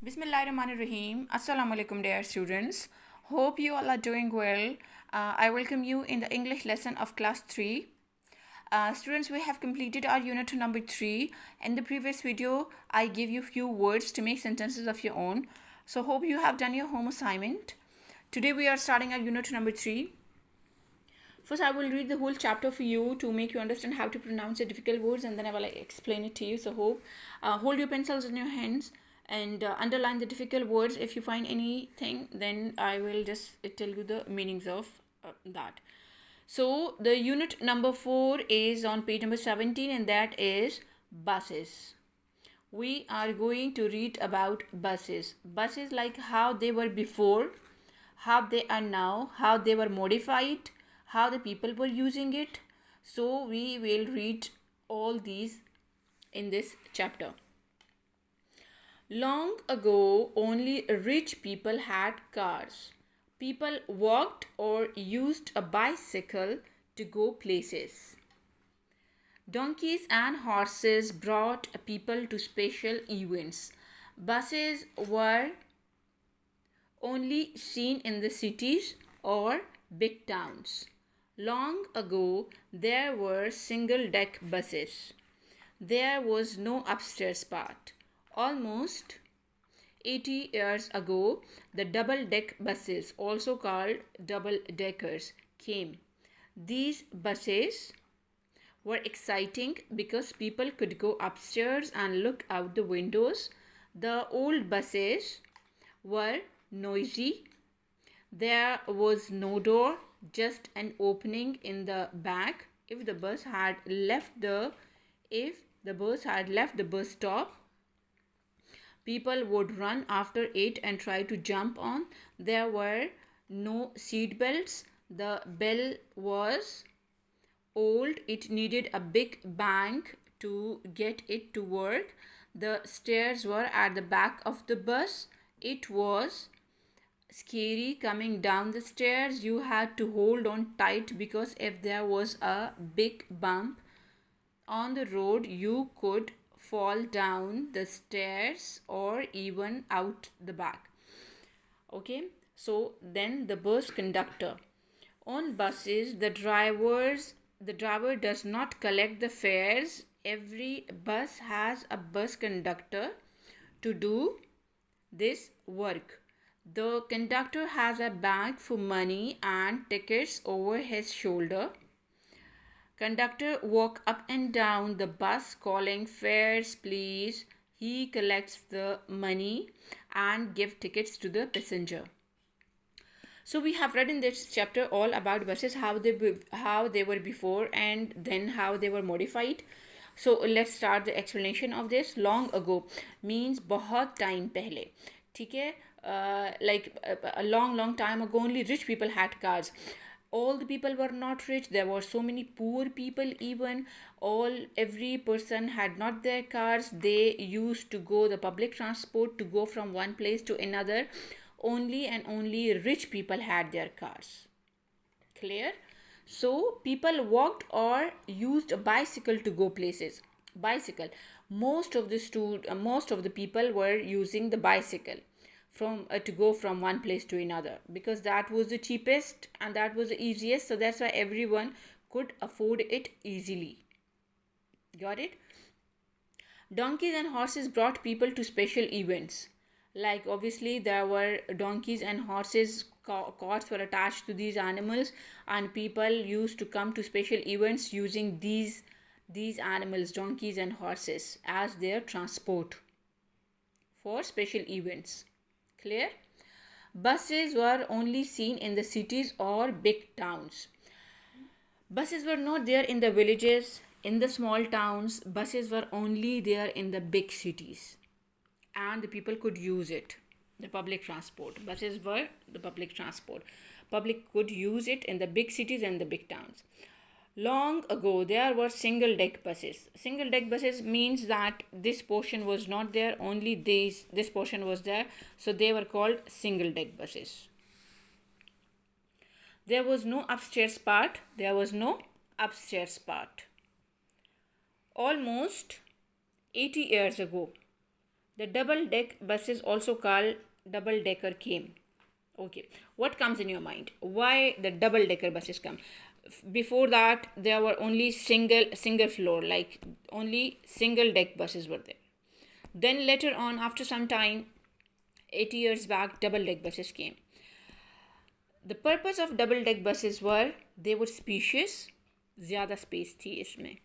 Bismillahirrahmanirrahim. Assalamu alaikum, dear students. Hope you all are doing well. I welcome you in the English lesson of class 3. Students, we have completed our unit number 3. In the previous video, I gave you few words to make sentences of your own. So hope you have done your home assignment. Today we are starting our unit number 3. First, I will read the whole chapter for you to make you understand how to pronounce the difficult words, and then I will explain it to you. So hope hold your pencils in your hands and underline the difficult words. If you find anything, then I will just tell you the meanings of that. So the unit number 4 is on page number 17, and that is buses. We are going to read about buses. Buses, like how they were before, how they are now, how they were modified, how the people were using it. So we will read all these in this chapter. Long ago, only rich people had cars. People walked or used a bicycle to go places. Donkeys and horses brought people to special events. Buses were only seen in the cities or big towns. Long ago, there were single-deck buses. There was no upstairs part. Almost 80 years ago, the double-deck buses, also called double-deckers, came. These buses were exciting because people could go upstairs and look out the windows. The old buses were noisy. There was no door, just an opening in the back. If the bus had left the bus stop, people would run after it and try to jump on. There were no seat belts. The bell was old. It needed a big bang to get it to work. The stairs were at the back of the bus. It was scary coming down the stairs. You had to hold on tight because if there was a big bump on the road, you could fall down the stairs or even out the back. Okay, so then the bus conductor. On buses, the driver does not collect the fares. Every bus has a bus conductor to do this work. The conductor has a bag for money and tickets over his shoulder. Conductor walk up and down the bus calling fares please. He collects the money and give tickets to the passenger. So we have read in this chapter all about buses, how they were before and then how they were modified. So let's start the explanation of this. Long ago means बहुत time पहले, ठीक है, like a long time ago only rich people had cars. All the people were not rich. There were so many poor people. Even every person had not their cars. They used to go the public transport to go from one place to another. Only and only rich people had their cars. Clear? So people walked or used a bicycle to go places. Bicycle. Most of the people were using the bicycle to go from one place to another because that was the cheapest and that was the easiest. So that's why everyone could afford it easily. Got it? Donkeys and horses brought people to special events. Like obviously there were donkeys and horses, carts were attached to these animals, and people used to come to special events using these animals, donkeys and horses, as their transport for special events. Clear? Buses were only seen in the cities or big towns. Buses were not there in the villages, in the small towns. Buses were only there in the big cities, and the people could use it, the public transport. Buses were the public transport. Public could use it in the big cities and the big towns. Long ago, there were single-deck buses. Single-deck buses means that this portion was not there, only this portion was there. So they were called single-deck buses. There was no upstairs part. Almost 80 years ago, The double deck buses, also called double decker, came. Okay, what comes in your mind? Why the double decker buses come? Before that, there were only single floor, like only single deck buses were there. Then later on, after some time, 80 years back, double deck buses came. The purpose of double deck buses were they were spacious, ज़्यादा space थी इसमें,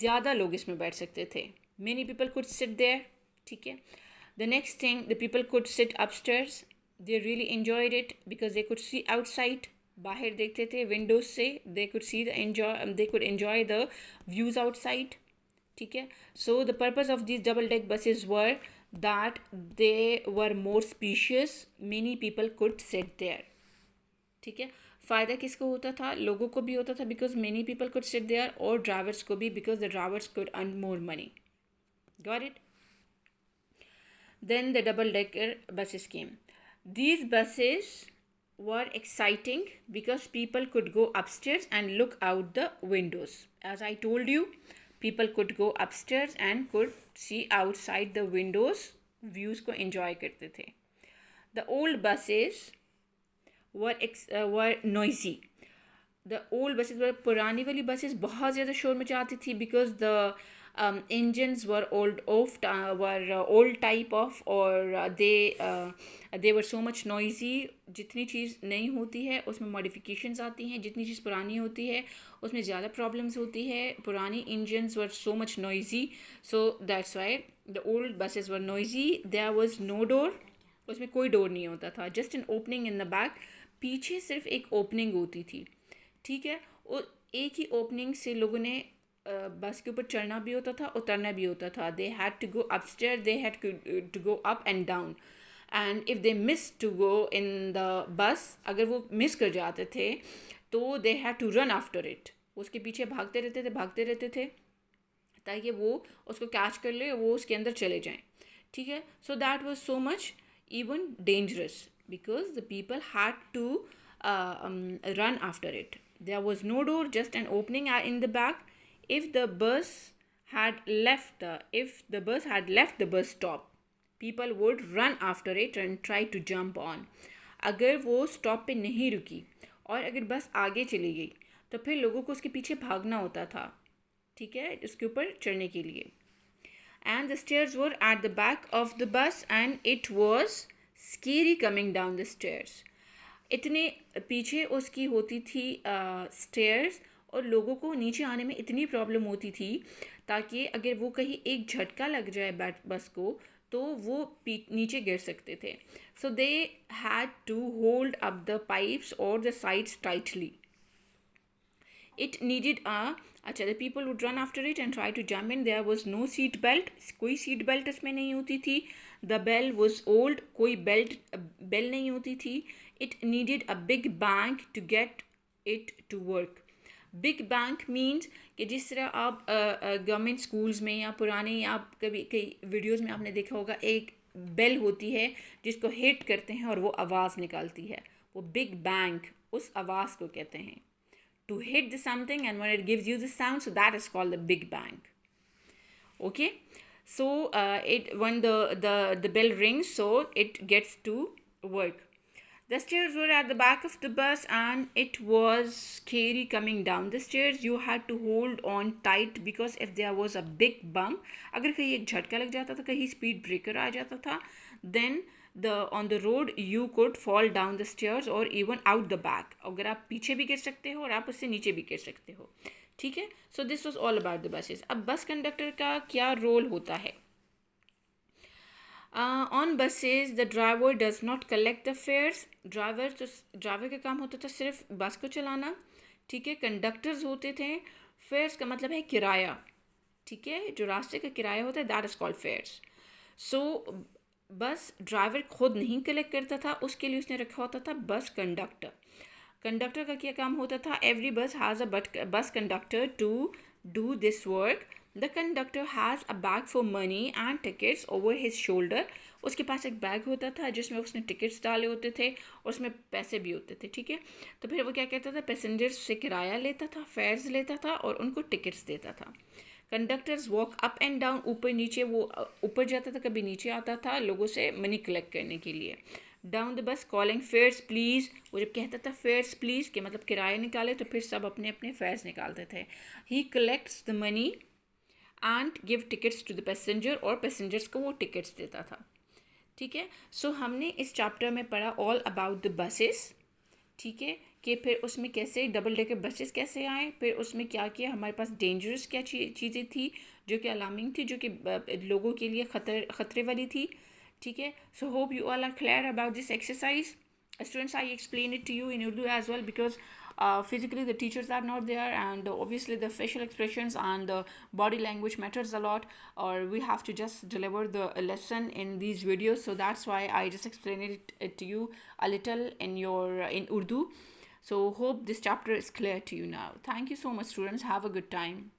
ज़्यादा लोग इसमें बैठ सकते थे. Many people could sit there. ठीक है. The next thing, the people could sit upstairs. They really enjoyed it because they could see outside. बाहर देखते थे विंडोज से. They could see they could enjoy the views outside. ठीक है. So the purpose of these double deck buses were that they were more spacious. Many people could sit there. ठीक है. फ़ायदा किसको होता था? लोगों को भी होता था because many people could sit there, और ड्राइवर्स को भी because the drivers could earn more money. Got it? Then the double decker buses came. These buses were exciting because people could go upstairs and look out the windows. As I told you, people could go upstairs and could see outside the windows. Views को enjoy करते थे. The old buses were noisy. The old buses were, पुरानी वाली buses बहुत ज़्यादा शोर मचाती थी because the engines were old type of, or they were so much noisy. जितनी चीज़ नई होती है उसमें modifications आती हैं, जितनी चीज़ पुरानी होती है उसमें ज़्यादा problems होती है. पुरानी engines were so much noisy, so that's why the old buses were noisy. There was no door. उसमें कोई डोर नहीं होता था. Just an opening in the back. पीछे सिर्फ एक ओपनिंग होती थी. ठीक है. और एक ही ओपनिंग से लोगों ने बस के ऊपर चढ़ना भी होता था, उतरना भी होता था. They had to go upstairs, they had to go up and down. And if they missed to go in the bus, अगर वो मिस कर जाते थे तो they had to run after it. उसके पीछे भागते रहते थे ताकि वो उसको कैच कर ले, वो उसके अंदर चले जाएं. ठीक है. So that was so much even dangerous because the people had to run after it. There was no door, just an opening in the back. If the bus had left the bus stop, people would run after it and try to jump on. अगर वो stop पे नहीं रुकी और अगर बस आगे चली गई तो फिर लोगों को उसके पीछे भागना होता था. ठीक है. उसके ऊपर चढ़ने के लिए. And the stairs were at the back of the bus and it was scary coming down the stairs. इतने पीछे उसकी होती थी स्टेयर्स, और लोगों को नीचे आने में इतनी प्रॉब्लम होती थी ताकि अगर वो कहीं एक झटका लग जाए बस को तो वो नीचे गिर सकते थे. So they had to hold up the pipes और the sides tightly. It needed the people would run after it and try to jump in. There was no seat belt. कोई seat belt इसमें नहीं होती थी. The bell was old. कोई bell नहीं होती थी. It needed a big bank to get it to work. Big bank means कि जिस तरह आप गवर्नमेंट स्कूल्स में या पुराने आप कई वीडियोज़ में आपने देखा होगा एक बेल होती है जिसको हिट करते हैं और वो आवाज़ निकालती है. वो बिग बैंक उस आवाज़ को कहते हैं. To hit the something and when it gives you the sound, so that is called the big bang. Okay. So when the bell rings, so it gets to work. The stairs were at the back of the bus and it was scary coming down the stairs. You had to hold on tight because if there was a big bump, अगर कहीं एक झटका लग जाता था, कहीं speed breaker आ जाता था, then on the road you could fall down the stairs or even out the back. अगर आप पीछे भी गिर सकते हो और आप उससे नीचे भी गिर सकते हो. ठीक है. So this was all about the buses. अब बस कंडक्टर का क्या रोल होता है? On buses the driver does not collect the fares. Driver का काम होता था सिर्फ बस को चलाना. ठीक है. कंडक्टर्स होते थे. फेयर्स का मतलब है किराया. ठीक है. जो रास्ते का किराया होता है that is called fares. So bus driver खुद नहीं कलेक्ट करता था, उसके लिए उसने रखा होता था बस कंडक्टर. कंडक्टर का क्या काम होता था? एवरी बस has a bus conductor to do this work. The conductor has a bag for money and tickets over his shoulder. उसके पास एक बैग होता था जिसमें उसने टिकट्स डाले होते थे और उसमें पैसे भी होते थे. ठीक है. तो फिर वो क्या कहता था? पैसेंजर्स से किराया लेता था, फेयर्स लेता था और उनको टिकट्स देता था. Conductors walk up and down, ऊपर नीचे, वो ऊपर जाता था कभी नीचे आता था लोगों से मनी कलेक्ट करने के लिए. Down the bus calling fares please, वो जब कहता था फेयर्स प्लीज़ के मतलब किराया निकाले, तो फिर सब अपने अपने फेयर्स निकालते थे. He collects the money and give tickets to the passenger, और पैसेंजर्स को वो टिकट्स देता था. ठीक है. सो हमने इस चैप्टर में पढ़ा ऑल अबाउट द बसेस. ठीक है, कि फिर उसमें कैसे डबल डेकर बसेस कैसे आए, फिर उसमें क्या किया, हमारे पास डेंजरस क्या चीज़ें थी जो कि अलार्मिंग थी, जो कि लोगों के लिए खतरे वाली थी. ठीक है. So hope you all are clear about this exercise. Students, I explain it to you in Urdu as well, because physically the teachers are not there, and obviously the facial expressions and the body language matters a lot, or we have to just deliver the lesson in these videos. So that's why I just explained it to you a little in Urdu. So hope this chapter is clear to you now. Thank you so much, students. Have a good time.